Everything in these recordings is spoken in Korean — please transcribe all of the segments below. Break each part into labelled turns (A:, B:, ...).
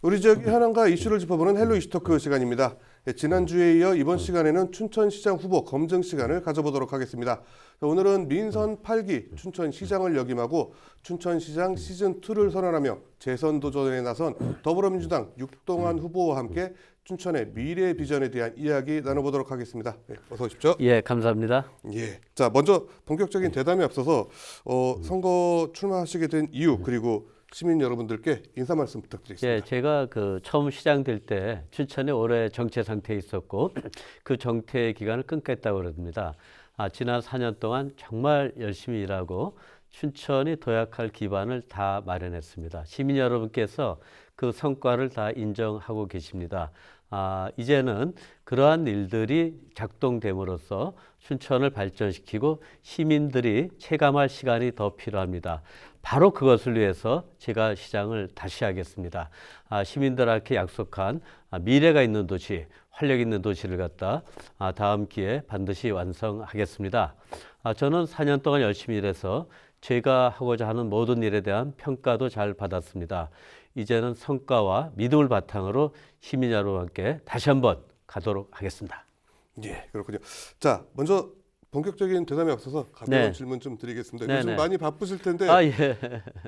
A: 우리 지역 현안과 이슈를 짚어보는 헬로 이슈토크 시간입니다. 지난주에 이어 이번 시간에는 춘천시장 후보 검증 시간을 가져보도록 하겠습니다. 오늘은 민선 8기 춘천시장을 역임하고 춘천시장 시즌2를 선언하며 재선 도전에 나선 더불어민주당 육동환 후보와 함께 춘천의 미래 비전에 대한 이야기 나눠보도록 하겠습니다. 네, 어서 오십시오.
B: 예, 감사합니다.
A: 예. 자, 먼저 본격적인 대담에 앞서서 선거 출마하시게 된 이유 그리고 시민 여러분들께 인사 말씀 부탁드리겠습니다.
B: 예, 제가 처음 시장 될 때 춘천에 오래 정체 상태에 있었고 그 정체 기간을 끊겠다고 그럽니다. 지난 4년 동안 정말 열심히 일하고 춘천이 도약할 기반을 다 마련했습니다. 시민 여러분께서 그 성과를 다 인정하고 계십니다. 이제는 그러한 일들이 작동됨으로써 춘천을 발전시키고 시민들이 체감할 시간이 더 필요합니다. 바로 그것을 위해서 제가 시장을 다시 하겠습니다. 시민들한테 약속한 미래가 있는 도시, 활력 있는 도시를 갖다 다음 기회에 반드시 완성하겠습니다. 저는 4년 동안 열심히 일해서 제가 하고자 하는 모든 일에 대한 평가도 잘 받았습니다. 이제는 성과와 믿음을 바탕으로 시민 여러분께 다시 한번 가도록 하겠습니다.
A: 예, 그렇군요. 자, 먼저 본격적인 대담에 앞서서 가벼운
B: 네.
A: 질문 좀 드리겠습니다.
B: 네네.
A: 요즘 많이 바쁘실 텐데
B: 예.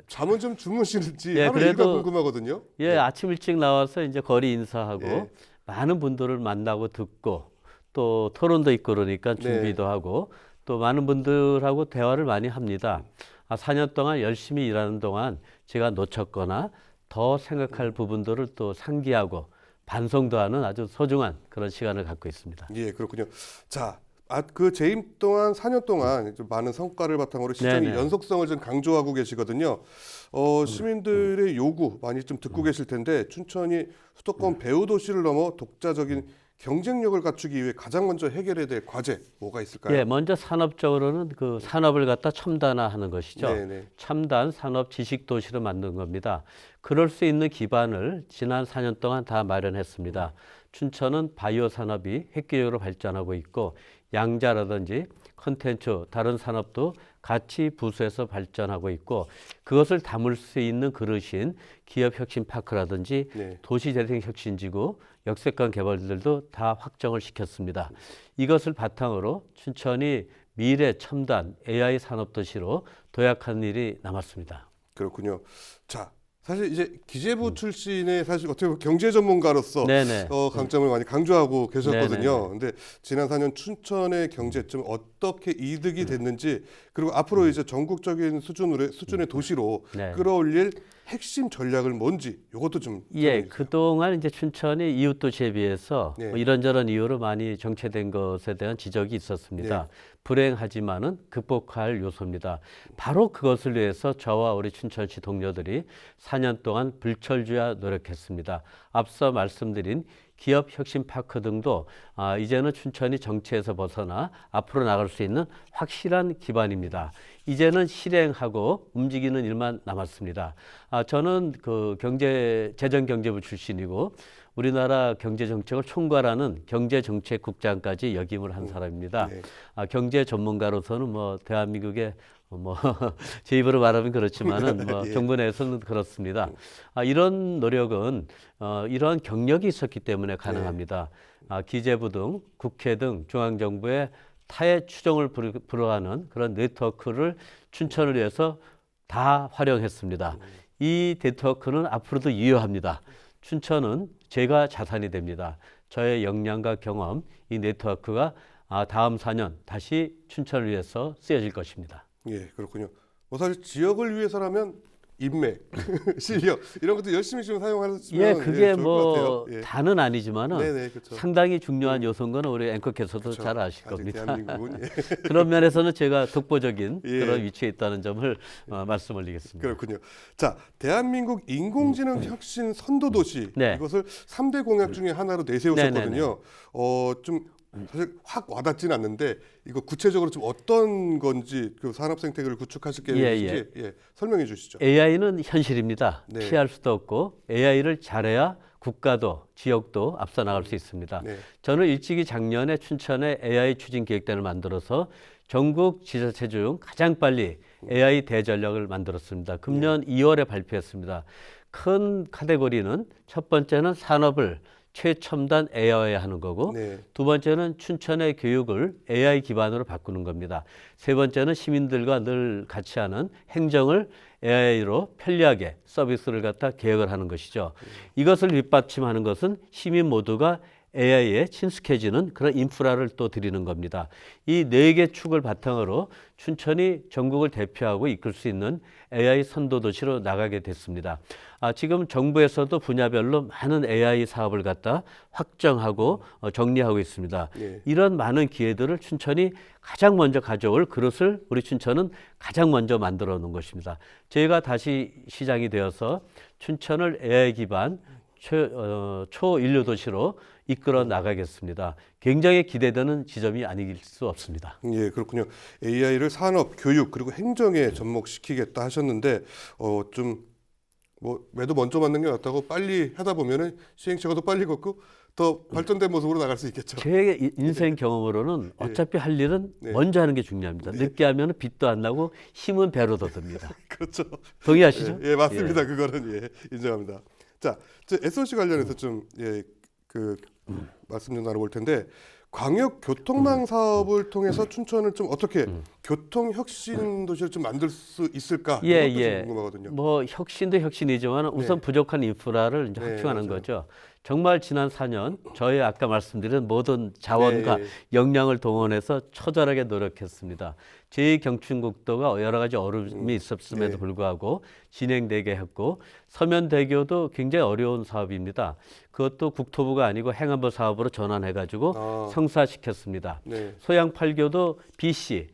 A: 잠은 좀 주무시는지
B: 예,
A: 하루 일과
B: 그래도
A: 궁금하거든요.
B: 예, 아침 일찍 나와서 이제 거리 인사하고
A: 예.
B: 많은 분들을 만나고 듣고 또 토론도 있고 그러니까 준비도 하고 또 많은 분들하고 대화를 많이 합니다. 4년 동안 열심히 일하는 동안 제가 놓쳤거나 더 생각할 부분들을 또 상기하고 반성도 하는 아주 소중한 그런 시간을 갖고 있습니다.
A: 예, 그렇군요. 자, 그 재임 동안 4년 동안 좀 많은 성과를 바탕으로 시장의
B: 네네.
A: 연속성을 좀 강조하고 계시거든요. 시민들의 요구 많이 좀 듣고 계실 텐데 춘천이 수도권 배후 도시를 넘어 독자적인 경쟁력을 갖추기 위해 가장 먼저 해결해야 될 과제 뭐가 있을까요?
B: 예, 먼저 산업적으로는 그 산업을 갖다 첨단화하는 것이죠.
A: 네네.
B: 첨단 산업 지식 도시로 만든 겁니다. 그럴 수 있는 기반을 지난 4년 동안 다 마련했습니다. 춘천은 바이오 산업이 획기적으로 발전하고 있고 양자라든지 컨텐츠 다른 산업도 같이 부수해서 발전하고 있고 그것을 담을 수 있는 그릇인 기업혁신파크라든지
A: 네.
B: 도시재생혁신지구 역세권 개발들도 다 확정을 시켰습니다. 이것을 바탕으로 춘천이 미래 첨단 AI 산업도시로 도약하는 일이 남았습니다.
A: 그렇군요. 자, 사실 이제 기재부 출신의 사실 어떻게 보면 경제 전문가로서
B: 네네.
A: 강점을 많이 강조하고 계셨거든요.
B: 네네.
A: 근데 지난 4년 춘천의 경제점 어떻게 이득이 됐는지 그리고 앞으로 이제 전국적인 수준의 도시로
B: 네.
A: 끌어올릴 핵심 전략을 뭔지 이것도 좀
B: 예,
A: 설명해 주세요.
B: 그동안 이제 춘천이 이웃 도시에 비해서
A: 네.
B: 뭐 이런저런 이유로 많이 정체된 것에 대한 지적이 있었습니다. 불행하지만은 극복할 요소입니다. 바로 그것을 위해서 저와 우리 춘천시 동료들이 4년 동안 불철주야 노력했습니다. 앞서 말씀드린 기업혁신파크 등도 이제는 춘천이 정체에서 벗어나 앞으로 나갈 수 있는 확실한 기반입니다. 이제는 실행하고 움직이는 일만 남았습니다. 저는 그 재정경제부 출신이고 우리나라 경제정책을 총괄하는 경제정책국장까지 역임을 한 사람입니다.
A: 네.
B: 경제 전문가로서는 뭐 대한민국의 뭐 제 입으로 말하면 그렇지만은 뭐
A: 예.
B: 정부 내에서는 그렇습니다. 이런 노력은 이러한 경력이 있었기 때문에 가능합니다. 기재부 등 국회 등 중앙정부의 타의 추종을 불허하는 그런 네트워크를 춘천을 위해서 다 활용했습니다. 이 네트워크는 앞으로도 유효합니다. 춘천은 제가 자산이 됩니다. 저의 역량과 경험, 이 네트워크가 다음 4년 다시 춘천을 위해서 쓰여질 것입니다.
A: 예, 그렇군요. 뭐 사실 지역을 위해서라면 인맥, 실력 이런 것도 열심히 좀 사용하시면
B: 예, 그게
A: 좋을 것
B: 뭐
A: 같아요. 예.
B: 다는 아니지만은
A: 네네, 그렇죠.
B: 상당히 중요한 요소인 거는 우리 앵커께서도
A: 그렇죠.
B: 잘 아실
A: 아직
B: 겁니다.
A: 대한민국은 예.
B: 그런 면에서는 제가 독보적인
A: 예.
B: 그런 위치에 있다는 점을 말씀을 드리겠습니다.
A: 그렇군요. 자, 대한민국 인공지능 혁신 선도 도시
B: 네.
A: 이것을 3대 공약 중에 하나로 내세우셨거든요. 좀 사실 확 와닿지는 않는데 이거 구체적으로 좀 어떤 건지 그 산업 생태계를 구축하실 계획인지 설명해 주시죠.
B: AI는 현실입니다.
A: 네.
B: 피할 수도 없고 AI를 잘해야 국가도 지역도 앞서 나갈 수 있습니다.
A: 네.
B: 저는 일찍이 작년에 춘천에 AI 추진 기획단을 만들어서 전국 지자체 중 가장 빨리 AI 대전략을 만들었습니다. 금년 2월에 발표했습니다. 큰 카테고리는 첫 번째는 산업을 최첨단 AI화하는 거고
A: 네.
B: 두 번째는 춘천의 교육을 AI 기반으로 바꾸는 겁니다. 세 번째는 시민들과 늘 같이 하는 행정을 AI로 편리하게 서비스를 갖다 개혁을 하는 것이죠. 이것을 뒷받침하는 것은 시민 모두가 AI에 친숙해지는 그런 인프라를 또 드리는 겁니다. 이 네 개 축을 바탕으로 춘천이 전국을 대표하고 이끌 수 있는 AI 선도 도시로 나가게 됐습니다. 지금 정부에서도 분야별로 많은 AI 사업을 갖다 확정하고 정리하고 있습니다.
A: 예.
B: 이런 많은 기회들을 춘천이 가장 먼저 가져올 그릇을 우리 춘천은 가장 먼저 만들어 놓은 것입니다. 저희가 다시 시장이 되어서 춘천을 AI 기반 초인류 도시로 이끌어 나가겠습니다. 굉장히 기대되는 지점이 아닐 수 없습니다.
A: 예, 그렇군요. AI를 산업, 교육 그리고 행정에 접목시키겠다 하셨는데 좀 뭐 매도 먼저 맞는 게 낫다고 빨리 하다 보면은 시행착오가 더 빨리 걷고 더 발전된 모습으로 나갈 수 있겠죠.
B: 제 인생 경험으로는 어차피 할 일은
A: 네.
B: 먼저 하는 게 중요합니다. 늦게 하면 빚도 안 나고 힘은 배로 더 듭니다.
A: 그렇죠.
B: 동의하시죠?
A: 예, 맞습니다. 그거는 예, 인정합니다. 자, SOC 관련해서 좀 말씀 좀 나눠볼 텐데 광역 교통망 사업을 통해서 춘천을 좀 어떻게 교통 혁신 도시를 좀 만들 수 있을까?
B: 예,
A: 이것도
B: 예.
A: 좀 궁금하거든요.
B: 뭐 혁신도 혁신이지만 우선 부족한 인프라를 이제
A: 네,
B: 확충하는
A: 맞아요.
B: 거죠. 정말 지난 4년 저희 아까 말씀드린 모든 자원과
A: 네, 예.
B: 역량을 동원해서 처절하게 노력했습니다. 제2경춘국도가 여러 가지 어려움이 있었음에도
A: 네.
B: 불구하고 진행되게 했고 서면대교도 굉장히 어려운 사업입니다. 그것도 국토부가 아니고 행안부 사업으로 전환해가지고 성사시켰습니다.
A: 네.
B: 소양 8교도 BC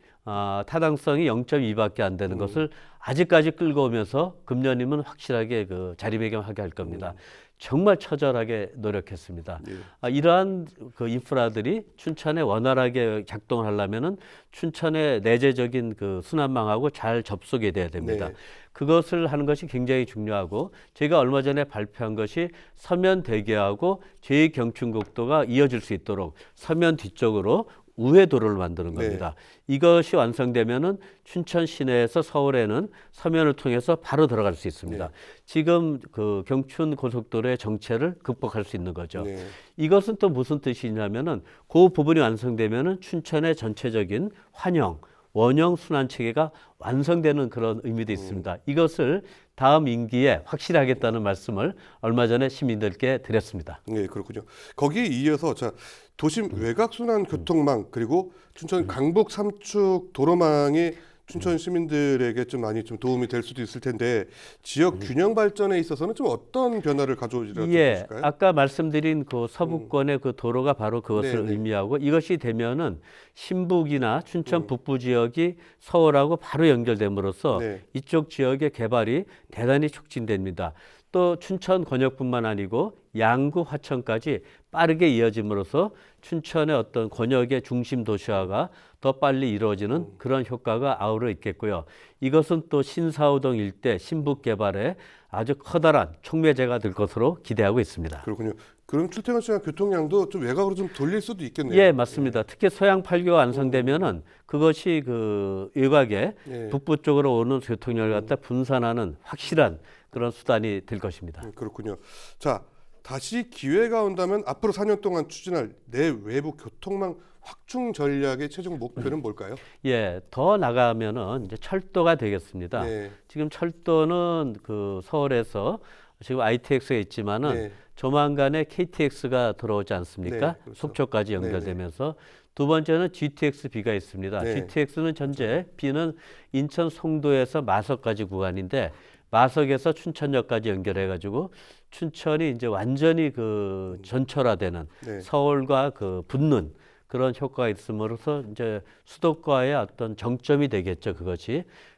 B: 타당성이 0.2밖에 안 되는 것을 아직까지 끌고 오면서 금년이면 확실하게 그 자리매김하게 할 겁니다. 정말 처절하게 노력했습니다.
A: 예.
B: 이러한 그 인프라들이 춘천에 원활하게 작동을 하려면은 춘천의 내재적인 그 순환망하고 잘 접속이 돼야 됩니다.
A: 네.
B: 그것을 하는 것이 굉장히 중요하고 제가 얼마 전에 발표한 것이 서면대교하고 제2경춘국도가 이어질 수 있도록 서면 뒤쪽으로 우회도로를 만드는 겁니다. 이것이 완성되면은 춘천 시내에서 서울에는 서면을 통해서 바로 들어갈 수 있습니다. 지금 그 경춘 고속도로의 정체를 극복할 수 있는 거죠.
A: 네.
B: 이것은 또 무슨 뜻이냐면은 그 부분이 완성되면은 춘천의 전체적인 환형, 원형 순환 체계가 완성되는 그런 의미도 있습니다. 이것을 다음 임기에 확실히 하겠다는 말씀을 얼마 전에 시민들께 드렸습니다.
A: 네, 그렇군요. 거기에 이어서 자 도심 외곽 순환 교통망 그리고 춘천 강북 3축 도로망이 춘천 시민들에게 좀 많이 좀 도움이 될 수도 있을 텐데 지역 균형 발전에 있어서는 좀 어떤 변화를 가져오리라고 보실까요?
B: 아까 말씀드린 그 서부권의 그 도로가 바로 그것을
A: 네네.
B: 의미하고 이것이 되면은 신북이나 춘천 북부 지역이 서울하고 바로 연결됨으로써
A: 네.
B: 이쪽 지역의 개발이 대단히 촉진됩니다. 또 춘천 권역뿐만 아니고 양구 화천까지 빠르게 이어짐으로써 춘천의 어떤 권역의 중심 도시화가 더 빨리 이루어지는 그런 효과가 아우러 있겠고요. 이것은 또 신사후동 일대 신북 개발에 아주 커다란 촉매제가 될 것으로 기대하고 있습니다.
A: 그렇군요. 그럼 출퇴근 시간 교통량도 좀 외곽으로 좀 돌릴 수도 있겠네요.
B: 예, 맞습니다. 특히 소양 8교가 완성되면은 그것이 그 외곽에
A: 예.
B: 북부 쪽으로 오는 교통량을 갖다 분산하는 확실한 그런 수단이 될 것입니다.
A: 그렇군요. 자, 다시 기회가 온다면 앞으로 4년 동안 추진할 내외부 교통망 확충 전략의 최종 목표는 뭘까요?
B: 예, 더 나가면은 이제 철도가 되겠습니다.
A: 네.
B: 지금 철도는 그 서울에서 지금 ITX가 있지만은
A: 네.
B: 조만간에 KTX가 들어오지 않습니까?
A: 네, 그렇죠.
B: 속초까지 연결되면서 두 번째는 GTX-B가 있습니다.
A: 네.
B: GTX는 현재 B는 인천 송도에서 마석까지 구간인데 마석에서 춘천역까지 연결해가지고 춘천이 이제 완전히 그 전철화되는
A: 네.
B: 서울과 그 붙는 그런 효과가 있음으로써 이제 수도과의 어떤 정점이 되겠죠.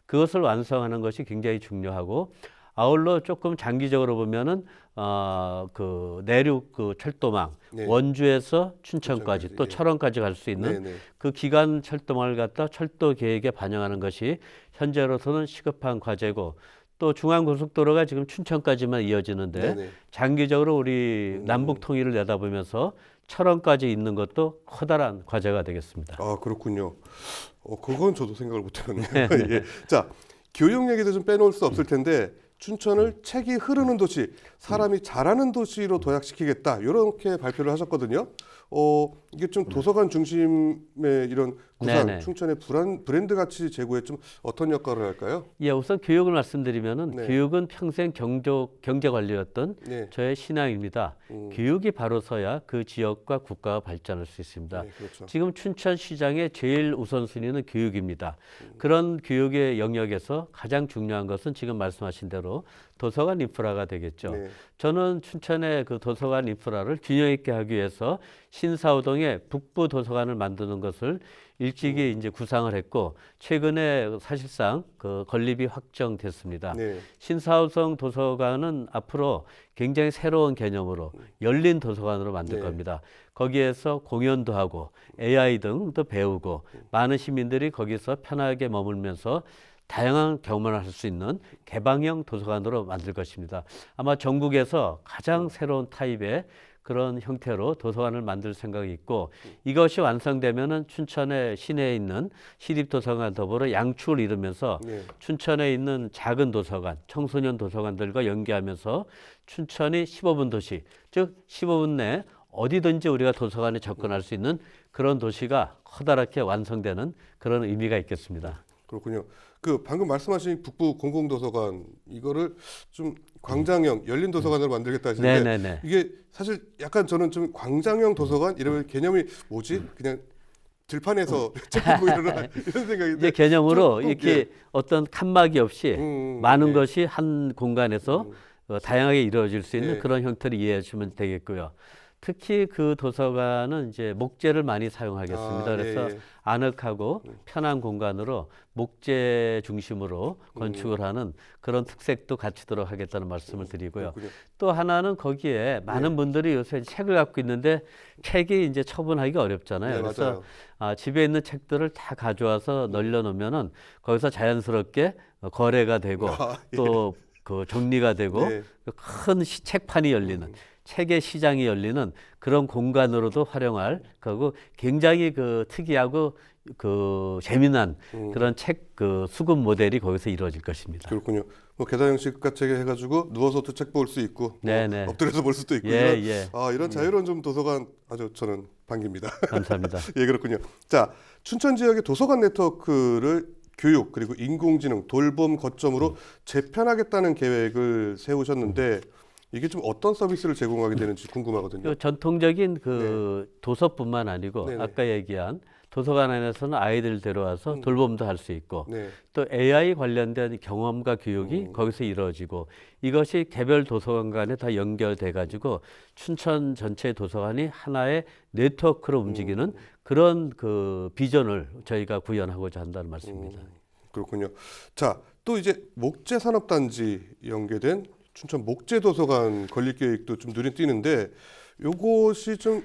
B: 그것을 완성하는 것이 굉장히 중요하고 아울러 조금 장기적으로 보면은 그 내륙 그 철도망
A: 네.
B: 원주에서 춘천까지 또
A: 예.
B: 철원까지 갈 수 있는
A: 네, 네.
B: 그 기간 철도망을 갖다 철도 계획에 반영하는 것이 현재로서는 시급한 과제고 또 중앙고속도로가 지금 춘천까지만 이어지는데
A: 네네.
B: 장기적으로 우리 남북 통일을 내다보면서 철원까지 있는 것도 커다란 과제가 되겠습니다.
A: 아, 그렇군요. 그건 저도 생각을 못 해봤네요. 예. 자, 교육 얘기도 좀 빼놓을 수 없을 텐데 춘천을 책이 흐르는 도시, 사람이 잘하는 도시로 도약시키겠다 이렇게 발표를 하셨거든요. 이게 좀 도서관 중심의 이런 구상,
B: 네네.
A: 춘천의 브랜드 가치 제고에 좀 어떤 역할을 할까요?
B: 예, 우선 교육을 말씀드리면은
A: 네.
B: 교육은 평생 경제 관리였던
A: 네,
B: 저의 신앙입니다. 교육이 바로서야 그 지역과 국가가 발전할 수 있습니다.
A: 네, 그렇죠.
B: 지금 춘천시장의 제일 우선순위는 교육입니다. 그런 교육의 영역에서 가장 중요한 것은 지금 말씀하신 대로 도서관 인프라가 되겠죠.
A: 네,
B: 저는 춘천의 그 도서관 인프라를 균형 있게 하기 위해서 신사호동에 북부 도서관을 만드는 것을 일찍이 이제 구상을 했고 최근에 사실상 그 건립이 확정됐습니다.
A: 네,
B: 신사호동 도서관은 앞으로 굉장히 새로운 개념으로 열린 도서관으로 만들
A: 네.
B: 겁니다. 거기에서 공연도 하고 AI 등도 배우고 많은 시민들이 거기서 편하게 머물면서 다양한 경험을 할 수 있는 개방형 도서관으로 만들 것입니다. 아마 전국에서 가장 새로운 타입의 그런 형태로 도서관을 만들 생각이 있고 이것이 완성되면은 춘천의 시내에 있는 시립도서관 더불어 양축을 이루면서
A: 네.
B: 춘천에 있는 작은 도서관, 청소년 도서관들과 연계하면서 춘천이 15분 도시, 즉 15분 내 어디든지 우리가 도서관에 접근할 수 있는 그런 도시가 커다랗게 완성되는 그런 의미가 있겠습니다.
A: 그렇군요. 그 방금 말씀하신 북부 공공도서관 이거를 좀 광장형 열린 도서관으로 만들겠다 하시는데
B: 네네네.
A: 이게 사실 약간 저는 좀 광장형 도서관 이러면 개념이 뭐지? 그냥 들판에서 책 보고 이런 생각인데
B: 이제 개념으로
A: 좀,
B: 이렇게
A: 예.
B: 어떤 칸막이 없이 많은
A: 네.
B: 것이 한 공간에서 다양하게 이루어질 수 있는
A: 네.
B: 그런 형태를 이해해 주시면 되겠고요. 특히 그 도서관은 이제 목재를 많이 사용하겠습니다. 그래서
A: 예, 예.
B: 아늑하고 편한 공간으로 목재 중심으로 건축을 하는 그런 특색도 갖추도록 하겠다는 말씀을 드리고요.
A: 그렇군요.
B: 또 하나는 거기에 많은 분들이 요새 책을 갖고 있는데 책이 이제 처분하기 어렵잖아요.
A: 네,
B: 그래서
A: 맞아요.
B: 집에 있는 책들을 다 가져와서 널려놓으면은 거기서 자연스럽게 거래가 되고
A: 예.
B: 또 그 정리가 되고
A: 네.
B: 큰 책판이 열리는 책의 시장이 열리는 그런 공간으로도 활용할 거고 굉장히 그 특이하고 그 재미난 그런 책 그 수급 모델이 거기서 이루어질 것입니다.
A: 그렇군요. 뭐 계단 형식 같이 해가지고 누워서도 책 볼 수 있고 뭐
B: 네네.
A: 엎드려서 볼 수도 있고
B: 예,
A: 이런
B: 예.
A: 이런 자유로운 좀 도서관 아주 저는 반깁니다.
B: 감사합니다.
A: 예, 그렇군요. 자, 춘천 지역의 도서관 네트워크를 교육 그리고 인공지능 돌봄 거점으로 재편하겠다는 계획을 세우셨는데 이게 좀 어떤 서비스를 제공하게 되는지 궁금하거든요.
B: 그 전통적인 그 도서뿐만 아니고
A: 네네.
B: 아까 얘기한 도서관 안에서는 아이들 데려와서 돌봄도 할 수 있고
A: 네,
B: 또 AI 관련된 경험과 교육이 거기서 이루어지고 이것이 개별 도서관 간에 다 연결돼 가지고 춘천 전체 도서관이 하나의 네트워크로 움직이는 그런 그 비전을 저희가 구현하고자 한다는 말씀입니다.
A: 그렇군요. 자, 또 이제 목재 산업단지 연계된 춘천 목재 도서관 건립 계획도 좀 눈에 띄는데 요것이 좀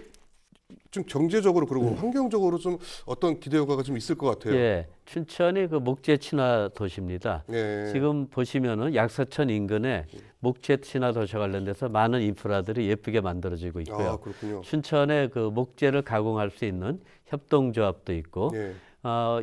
A: 경제적으로 그리고 환경적으로 좀 어떤 기대 효과가 좀 있을 것 같아요.
B: 예, 춘천이 그 목재 친화 도시입니다.
A: 네.
B: 지금 보시면은 약사천 인근에 목재 친화 도시와 관련돼서 많은 인프라들이 예쁘게 만들어지고 있고요.
A: 그렇군요.
B: 춘천에 그 목재를 가공할 수 있는 협동조합도 있고,
A: 네.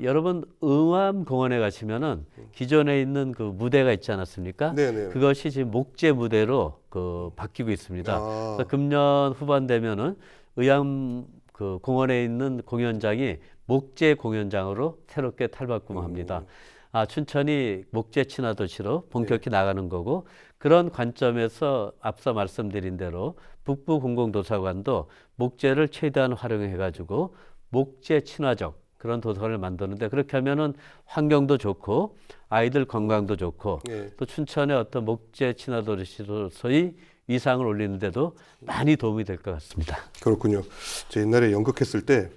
B: 여러분 응암공원에 가시면은 기존에 있는 그 무대가 있지 않았습니까?
A: 네네.
B: 그것이 지금 목재 무대로 그 바뀌고 있습니다. 그래서 금년 후반 되면은 의암 그 공원에 있는 공연장이 목재 공연장으로 새롭게 탈바꿈합니다. 춘천이 목재 친화 도시로 본격히 나가는 거고 그런 관점에서 앞서 말씀드린 대로 북부 공공도서관도 목재를 최대한 활용해 가지고 목재 친화적 그런 도서관을 만드는데 그렇게 하면은 환경도 좋고 아이들 건강도 좋고
A: 네.
B: 또 춘천의 어떤 목재 친화 도시로서의 위상을 올리는데도 많이 도움이 될 것 같습니다.
A: 그렇군요. 저 옛날에 연극했을 때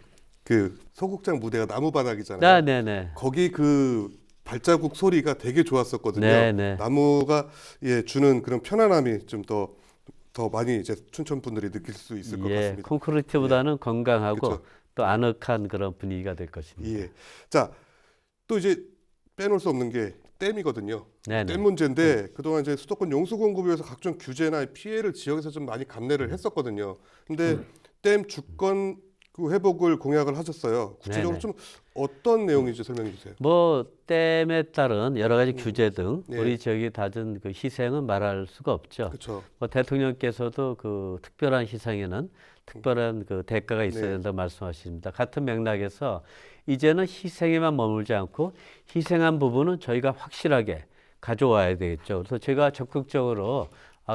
A: 그 소극장 무대가 나무 바닥이잖아요.
B: 네네.
A: 거기 그 발자국 소리가 되게 좋았었거든요.
B: 네네.
A: 나무가 주는 그런 편안함이 좀 더 많이 이제 춘천 분들이 느낄 수 있을 것 같습니다.
B: 콘크리트보다는 건강하고
A: 그쵸.
B: 또 아늑한 그런 분위기가 될 것입니다.
A: 예. 자, 또 이제 빼놓을 수 없는 게 댐이거든요.
B: 네네.
A: 댐 문제인데 그동안 이제 수도권 용수 공급위에서 각종 규제나 피해를 지역에서 좀 많이 감내를 했었거든요. 근데 댐 주권 그 회복을 공약을 하셨어요. 구체적으로
B: 네네.
A: 좀 어떤 내용인지 설명해 주세요.
B: 뭐 댐에 따른 여러 가지 규제 등
A: 네.
B: 우리 지역이 다진 그 희생은 말할 수가 없죠.
A: 그렇죠.
B: 뭐 대통령께서도 그 특별한 희생에는 특별한 그 대가가 있어야
A: 네.
B: 된다고 말씀하십니다. 같은 맥락에서 이제는 희생에만 머물지 않고 희생한 부분은 저희가 확실하게 가져와야 되겠죠. 그래서 제가 적극적으로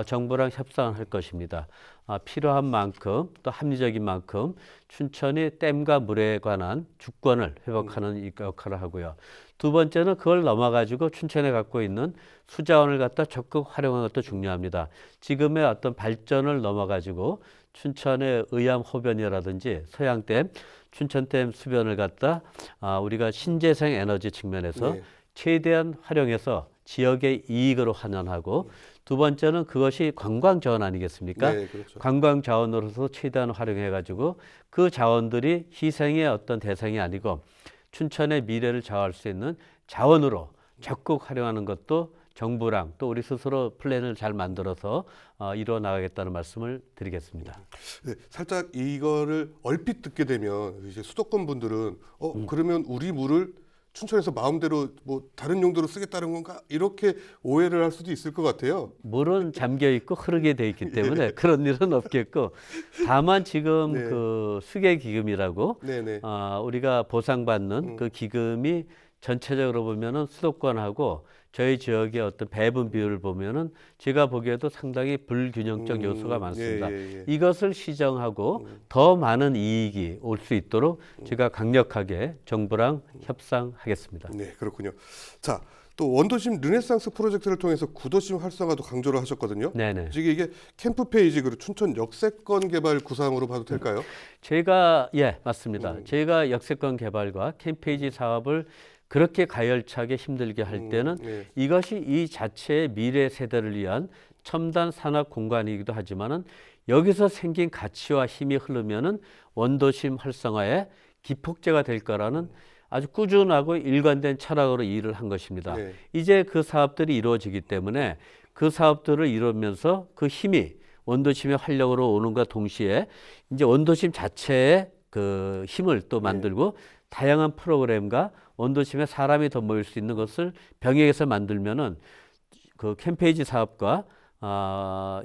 B: 정부랑 협상을 할 것입니다. 필요한 만큼 또 합리적인 만큼 춘천이 댐과 물에 관한 주권을 회복하는 이 역할을 하고요. 두 번째는 그걸 넘어가지고 춘천에 갖고 있는 수자원을 갖다 적극 활용하는 것도 중요합니다. 지금의 어떤 발전을 넘어가지고 춘천의 의암호변이라든지 서양댐, 춘천댐 수변을 갖다 우리가 신재생 에너지 측면에서
A: 네.
B: 최대한 활용해서 지역의 이익으로 환원하고 두 번째는 그것이 관광 자원 아니겠습니까?
A: 네, 그렇죠.
B: 관광 자원으로서 최대한 활용해 가지고 그 자원들이 희생의 어떤 대상이 아니고 춘천의 미래를 좌우할 수 있는 자원으로 적극 활용하는 것도 정부랑 또 우리 스스로 플랜을 잘 만들어서 이루어 나가겠다는 말씀을 드리겠습니다.
A: 네, 살짝 이거를 얼핏 듣게 되면 이제 수도권 분들은 그러면 우리 물을 춘천에서 마음대로 뭐 다른 용도로 쓰겠다는 건가 이렇게 오해를 할 수도 있을 것 같아요.
B: 물은 잠겨 있고 흐르게 돼 있기 때문에 그런 일은 없겠고 다만 지금
A: 네.
B: 그 수계 기금이라고
A: 네네.
B: 우리가 보상받는 그 기금이 전체적으로 보면은 수도권하고 저희 지역의 어떤 배분 비율을 보면은 제가 보기에도 상당히 불균형적 요소가 많습니다.
A: 예.
B: 이것을 시정하고 더 많은 이익이 올 수 있도록 제가 강력하게 정부랑 협상하겠습니다.
A: 네, 그렇군요. 자, 또 원도심 르네상스 프로젝트를 통해서 구도심 활성화도 강조를 하셨거든요.
B: 네네.
A: 지금 이게 캠프 페이지 그리고 춘천 역세권 개발 구상으로 봐도 될까요?
B: 제가 맞습니다. 제가 역세권 개발과 캠페이지 사업을 그렇게 가열차게 힘들게 할 때는
A: 네.
B: 이것이 이 자체의 미래 세대를 위한 첨단 산업 공간이기도 하지만은 여기서 생긴 가치와 힘이 흐르면은 원도심 활성화에 기폭제가 될 거라는 아주 꾸준하고 일관된 철학으로 일을 한 것입니다.
A: 네.
B: 이제 그 사업들이 이루어지기 때문에 그 사업들을 이루면서 그 힘이 원도심의 활력으로 오는과 동시에 이제 원도심 자체의 그 힘을 또 만들고 다양한 프로그램과 원도심에 사람이 더 모일 수 있는 것을 병행해서 만들면은 그 캠페이지 사업과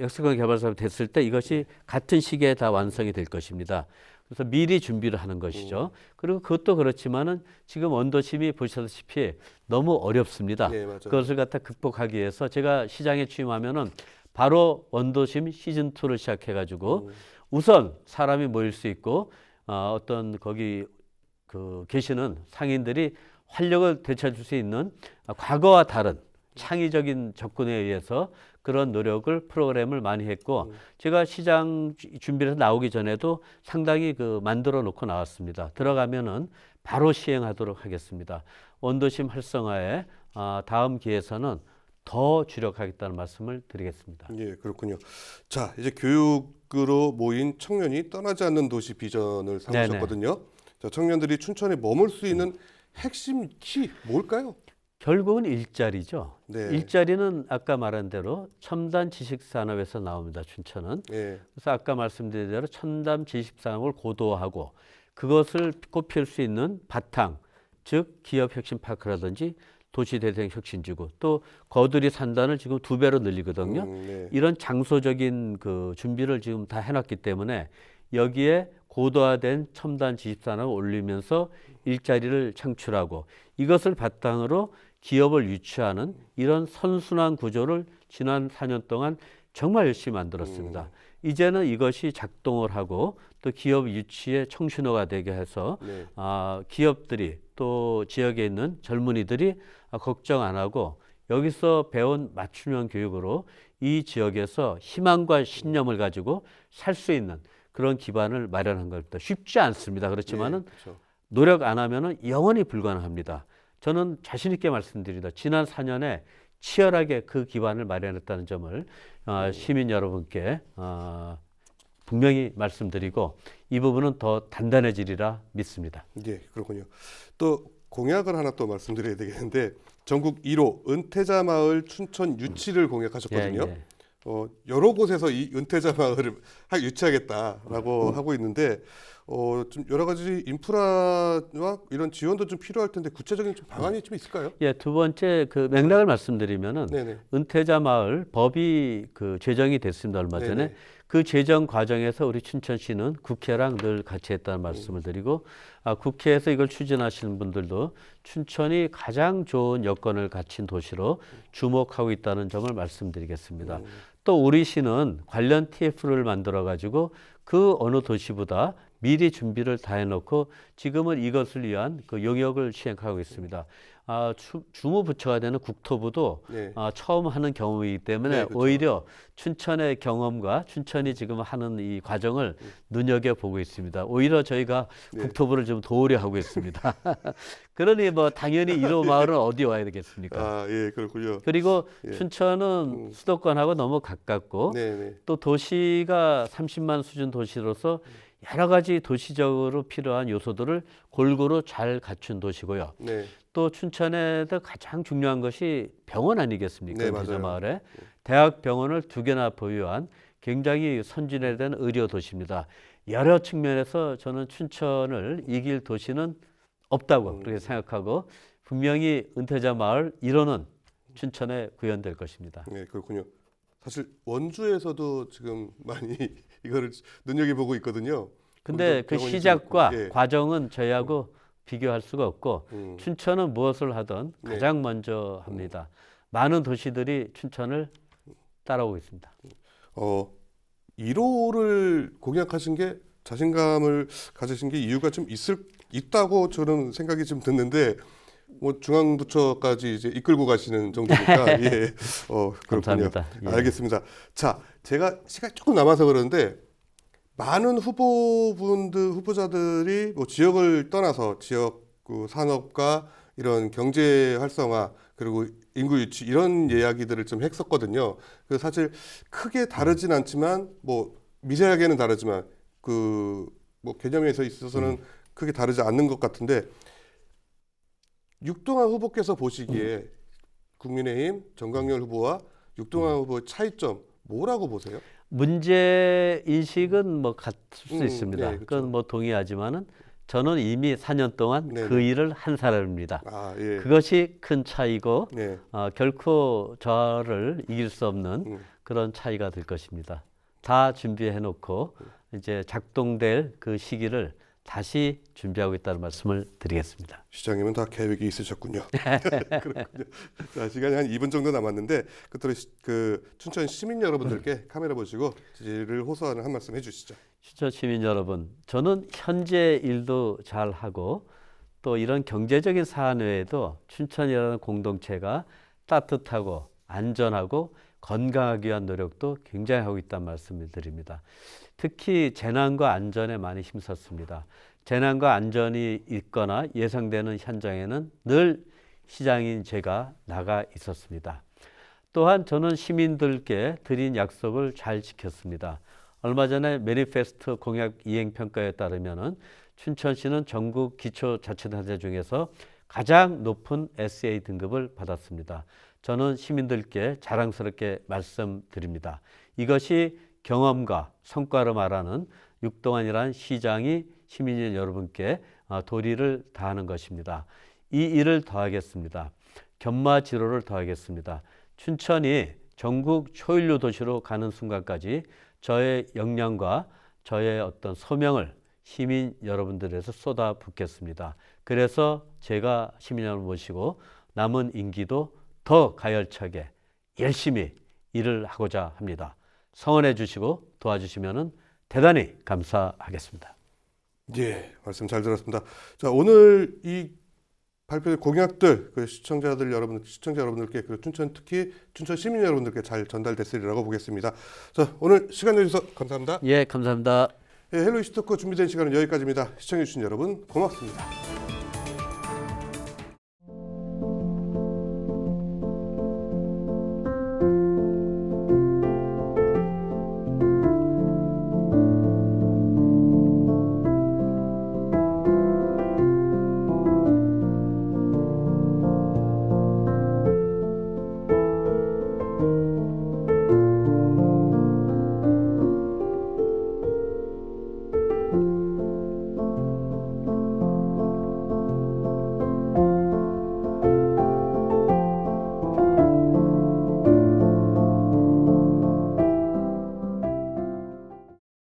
B: 역세권 개발 사업이 됐을 때 이것이 같은 시기에 다 완성이 될 것입니다. 그래서 미리 준비를 하는 것이죠. 그리고 그것도 그렇지만은 지금 원도심이 보시다시피 너무 어렵습니다.
A: 네, 맞아요.
B: 그것을 갖다 극복하기 위해서 제가 시장에 취임하면은 바로 원도심 시즌 2를 시작해가지고 우선 사람이 모일 수 있고 어떤 거기 그 계시는 상인들이 활력을 되찾을 수 있는 과거와 다른 창의적인 접근에 의해서 그런 노력을 프로그램을 많이 했고 제가 시장 준비를 해서 나오기 전에도 상당히 그 만들어 놓고 나왔습니다. 들어가면은 바로 시행하도록 하겠습니다. 원도심 활성화에 다음 기회에서는 더 주력하겠다는 말씀을 드리겠습니다.
A: 예, 그렇군요. 자, 이제 교육으로 모인 청년이 떠나지 않는 도시 비전을 삼으셨거든요. 자, 청년들이 춘천에 머물 수 있는 핵심 키 뭘까요?
B: 결국은 일자리죠.
A: 네.
B: 일자리는 아까 말한 대로 첨단 지식 산업에서 나옵니다. 춘천은.
A: 예.
B: 그래서 아까 말씀드린 대로 첨단 지식 산업을 고도화하고 그것을 꽃피울 수 있는 바탕, 즉 기업 혁신 파크라든지 도시 대생 혁신지구 또 거두리 산단을 지금 2배로 늘리거든요.
A: 네.
B: 이런 장소적인 그 준비를 지금 다 해놨기 때문에 여기에 고도화된 첨단 지식 산업을 올리면서 일자리를 창출하고 이것을 바탕으로 기업을 유치하는 이런 선순환 구조를 지난 4년 동안 정말 열심히 만들었습니다. 이제는 이것이 작동을 하고 또 기업 유치의 청신호가 되게 해서
A: 네.
B: 기업들이 또 지역에 있는 젊은이들이 걱정 안 하고 여기서 배운 맞춤형 교육으로 이 지역에서 희망과 신념을 가지고 살 수 있는 그런 기반을 마련한 겁니다. 쉽지 않습니다. 그렇지만은
A: 그렇죠.
B: 노력 안 하면은 영원히 불가능합니다. 저는 자신 있게 말씀드립니다. 지난 4년에 치열하게 그 기반을 마련했다는 점을 시민 여러분께 분명히 말씀드리고 이 부분은 더 단단해지리라 믿습니다.
A: 예, 그렇군요. 또 공약을 하나 또 말씀드려야 되겠는데 전국 1호 은퇴자 마을 춘천 유치를 공약하셨거든요. 여러 곳에서 이 은퇴자 마을을 유치하겠다라고 하고 있는데 좀 여러 가지 인프라와 이런 지원도 좀 필요할 텐데 구체적인 좀 방안이 좀 있을까요?
B: 예, 두 번째 그 맥락을 말씀드리면은
A: 네네.
B: 은퇴자 마을 법이 그 제정이 됐습니다. 얼마 전에.
A: 네네.
B: 그 제정 과정에서 우리 춘천시는 국회랑 늘 같이 했다는 말씀을 드리고 국회에서 이걸 추진하시는 분들도 춘천이 가장 좋은 여건을 갖춘 도시로 주목하고 있다는 점을 말씀드리겠습니다. 또 우리 시는 관련 TF를 만들어 가지고 그 어느 도시보다 미리 준비를 다 해놓고 지금은 이것을 위한 그 용역을 시행하고 있습니다. 주무부처가 되는 국토부도
A: 네.
B: 처음 하는 경험이기 때문에
A: 네, 그렇죠.
B: 오히려 춘천의 경험과 춘천이 지금 하는 이 과정을 눈여겨보고 있습니다. 오히려 저희가
A: 네.
B: 국토부를 좀 도우려 하고 있습니다. 그러니 뭐 당연히 1호 마을은 어디 와야 되겠습니까?
A: 예, 그렇군요.
B: 그리고
A: 예.
B: 춘천은 수도권하고 너무 가깝고
A: 네네.
B: 또 도시가 30만 수준 도시로서 여러 가지 도시적으로 필요한 요소들을 골고루 잘 갖춘 도시고요.
A: 네.
B: 또 춘천에도 가장 중요한 것이 병원 아니겠습니까?
A: 네,
B: 은퇴자
A: 맞아요.
B: 마을에 대학병원을 2개나 보유한 굉장히 선진화된 의료 도시입니다. 여러 측면에서 저는 춘천을 이길 도시는 없다고 그렇게 생각하고 분명히 은퇴자 마을 1호는 춘천에 구현될 것입니다.
A: 네, 그렇군요. 사실 원주에서도 지금 많이 이거를 눈여겨보고 있거든요.
B: 근데
A: 거기도
B: 그
A: 병원이
B: 시작과
A: 좀 있고. 예.
B: 과정은 저희하고 비교할 수가 없고
A: 음.
B: 춘천은 무엇을 하든
A: 네.
B: 가장 먼저 합니다. 많은 도시들이 춘천을 따라오고 있습니다.
A: 1호를 공약하신 게 자신감을 가지신 게 이유가 좀 있다고 저는 생각이 좀 드는데 뭐 중앙부처까지 이제 이끌고 가시는 정도니까 예, 그렇군요.
B: 감사합니다. 예.
A: 알겠습니다. 자, 제가 시간이 조금 남아서 그러는데 많은 후보자들이 뭐 지역을 떠나서 지역 그 산업과 이런 경제 활성화 그리고 인구 유치 이런 이야기들을 좀 했었거든요. 그 사실 크게 다르진 않지만 뭐 미세하게는 다르지만 그 뭐 개념에서 있어서는 크게 다르지 않는 것 같은데 육동환 후보께서 보시기에 국민의힘 정광열 후보와 육동환 후보의 차이점 뭐라고 보세요?
B: 문제 인식은 뭐 같을 수 있습니다.
A: 네, 그렇죠.
B: 그건 뭐 동의하지만은 저는 이미 4년 동안
A: 네네.
B: 그 일을 한 사람입니다.
A: 예.
B: 그것이 큰 차이고
A: 네.
B: 결코 저를 이길 수 없는 그런 차이가 될 것입니다. 다 준비해 놓고 이제 작동될 그 시기를 다시 준비하고 있다는 말씀을 드리겠습니다.
A: 시장님은 다 계획이 있으셨군요. 그렇군요. 자, 시간이 한 2분 정도 남았는데 끝으로 그 춘천 시민 여러분들께 카메라 보시고 지지를 호소하는 한 말씀 해주시죠.
B: 춘천 시민 여러분, 저는 현재 일도 잘 하고 또 이런 경제적인 사안 외에도 춘천이라는 공동체가 따뜻하고 안전하고 건강하기 위한 노력도 굉장히 하고 있다는 말씀을 드립니다. 특히 재난과 안전에 많이 힘썼습니다. 재난과 안전이 있거나 예상되는 현장에는 늘 시장인 제가 나가 있었습니다. 또한 저는 시민들께 드린 약속을 잘 지켰습니다. 얼마 전에 매니페스토 공약 이행평가에 따르면은 춘천시는 전국 기초자치단체 중에서 가장 높은 SA 등급을 받았습니다. 저는 시민들께 자랑스럽게 말씀드립니다. 이것이 경험과 성과로 말하는 육동환이라는 시장이 시민 여러분께 도리를 다하는 것입니다. 이 일을 더하겠습니다. 견마지로를 더하겠습니다. 춘천이 전국 초일류 도시로 가는 순간까지 저의 역량과 저의 어떤 소명을 시민 여러분들에서 쏟아붓겠습니다. 그래서 제가 시민 여러분 모시고 남은 임기도 더 가열차게 열심히 일을 하고자 합니다. 성원해 주시고 도와주시면 대단히 감사하겠습니다.
A: 예, 말씀 잘 들었습니다. 자, 오늘 이 발표된 공약들 그 시청자 여러분들께 그리고 특히 춘천 시민 여러분들께 잘 전달됐으리라고 보겠습니다. 자, 오늘 시간 내주셔서 감사합니다.
B: 예, 감사합니다.
A: 헬로이스토크 준비된 시간은 여기까지입니다. 시청해주신 여러분 고맙습니다.